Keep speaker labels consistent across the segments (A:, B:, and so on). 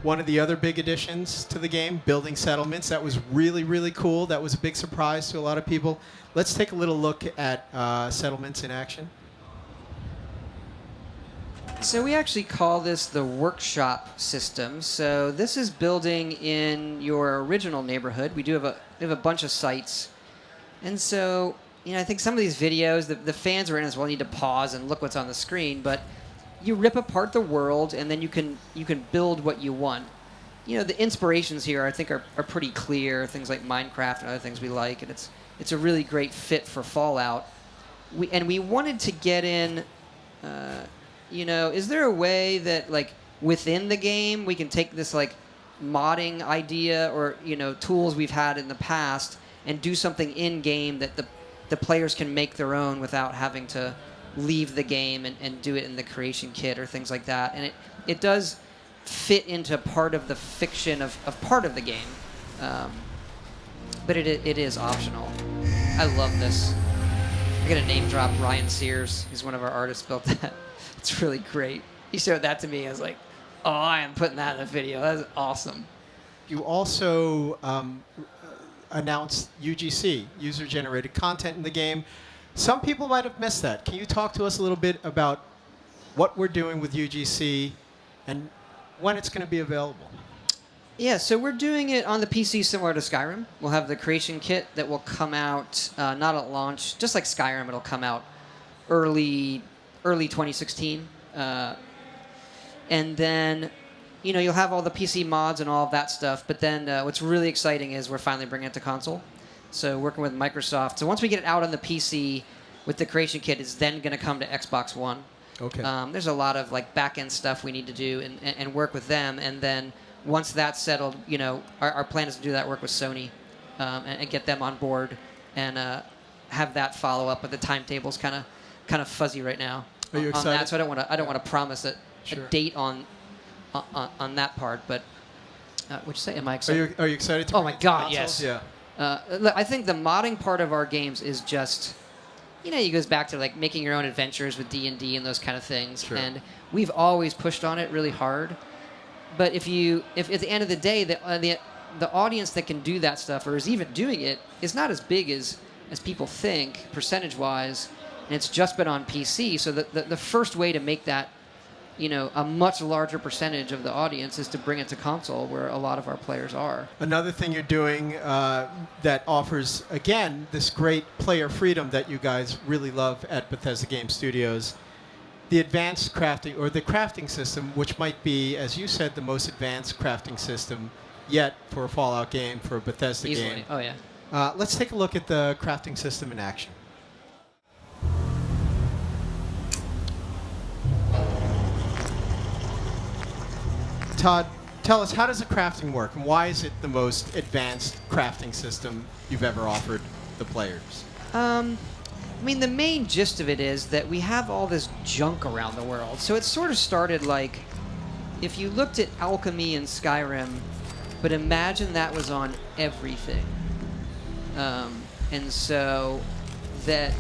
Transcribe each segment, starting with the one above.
A: one of the other big additions to the game, building settlements. That was really, really cool. That was a big surprise to a lot of people. Let's take a little look at settlements in action.
B: So we actually call this the workshop system. So this is building in your original neighborhood. We have a bunch of sites. And so, I think some of these videos, the fans who are in as well need to pause and look what's on the screen, but you rip apart the world and then you can build what you want. The inspirations here I think are pretty clear, things like Minecraft and other things we like, and it's a really great fit for Fallout. We wanted to get in is there a way that, like, within the game we can take this, like, modding idea or, tools we've had in the past and do something in-game that the players can make their own without having to leave the game and do it in the creation kit or things like that. And it does fit into part of the fiction of part of the game. But it is optional. I love this. I got to name drop Ryan Sears. He's one of our artists, built that. It's really great. He showed that to me. I was like, oh, I am putting that in a video. That's awesome.
A: You also announced UGC, user-generated content in the game. Some people might have missed that. Can you talk to us a little bit about what we're doing with UGC and when it's going to be available?
B: Yeah, so we're doing it on the PC similar to Skyrim. We'll have the creation kit that will come out, not at launch, just like Skyrim, it'll come out early 2016. And then, you'll have all the PC mods and all of that stuff. But then what's really exciting is we're finally bringing it to console. So working with Microsoft. So once we get it out on the PC with the creation kit, it's then going to come to Xbox One.
A: Okay.
B: There's a lot of, like, back-end stuff we need to do and work with them. And then once that's settled, our plan is to do that work with Sony and get them on board and have that follow up. But the timetable's kind of fuzzy right now.
A: Are you excited?
B: On that, so I don't want to promise a date on that part. But what'd you say? Am I excited?
A: Are you excited to?
B: Oh my God,
A: consoles?
B: yes.
A: Yeah.
B: Look, I think the modding part of our games is just, it goes back to, like, making your own adventures with D&D and those kind of things.
A: Sure.
B: And we've always pushed on it really hard. But if at the end of the day, the audience that can do that stuff or is even doing it is not as big as people think, percentage-wise, and it's just been on PC. So the first way to make that, a much larger percentage of the audience is to bring it to console, where a lot of our players are.
A: Another thing you're doing that offers, again, this great player freedom that you guys really love at Bethesda Game Studios, the advanced crafting, or the crafting system, which might be, as you said, the most advanced crafting system yet for a Fallout game, for a Bethesda
B: Easily.
A: game.
B: Oh, yeah.
A: Let's take a look at the crafting system in action. Todd, tell us, how does the crafting work, and why is it the most advanced crafting system you've ever offered the players?
B: The main gist of it is that we have all this junk around the world. So it sort of started like, if you looked at alchemy in Skyrim, but imagine that was on everything. And so that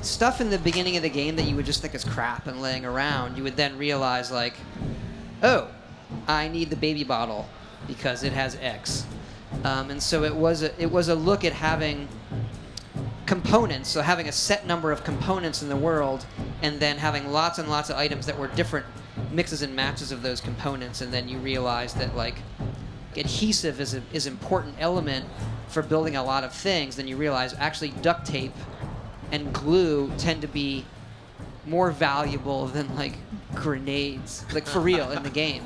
B: stuff in the beginning of the game that you would just think is crap and laying around, you would then realize, like, oh, I need the baby bottle because it has X. And so it was a look at having components, so having a set number of components in the world, and then having lots and lots of items that were different mixes and matches of those components, and then you realize that, like, adhesive is an important element for building a lot of things. Then you realize actually duct tape and glue tend to be more valuable than, like, grenades, like, for real, in the game.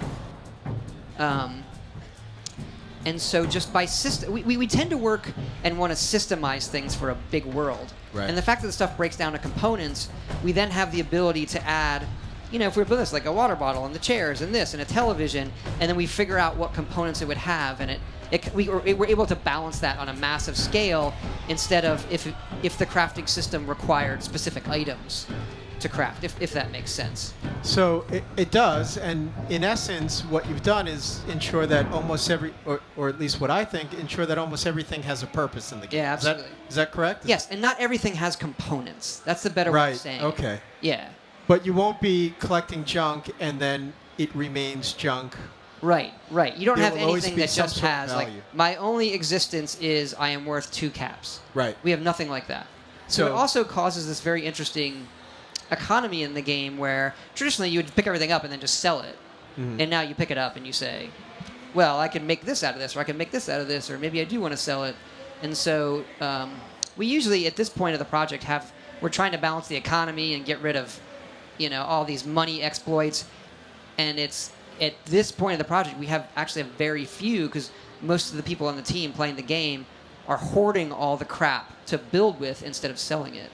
B: And so just by system, we tend to work and want to systemize things for a big world.
A: Right.
B: And the fact that the stuff breaks down to components, we then have the ability to add, if we're building this, like a water bottle and the chairs and this and a television, and then we figure out what components it would have, and we're able to balance that on a massive scale instead of if the crafting system required specific items to craft, if that makes sense.
A: So it does, and in essence, what you've done is ensure that almost every, or at least what I think, ensure that almost everything has a purpose in the game.
B: Yeah, absolutely.
A: Is that correct?
B: Yes, and not everything has components. That's the better way of saying it.
A: Okay.
B: Yeah.
A: But you won't be collecting junk and then it remains junk
B: Right. You don't
A: There
B: have
A: will always
B: anything
A: be
B: that
A: some
B: just
A: sort of
B: has like
A: value.
B: my only existence is I am worth 2 caps.
A: Right.
B: We have nothing like that. So it also causes this very interesting economy in the game where traditionally you would pick everything up and then just sell it. And now you pick it up and you say, well, I can make this out of this, or I can make this out of this, or maybe I do want to sell it. And so we usually, at this point of the project, we're trying to balance the economy and get rid of, all these money exploits. And it's at this point of the project, we have actually very few, because most of the people on the team playing the game are hoarding all the crap to build with instead of selling it.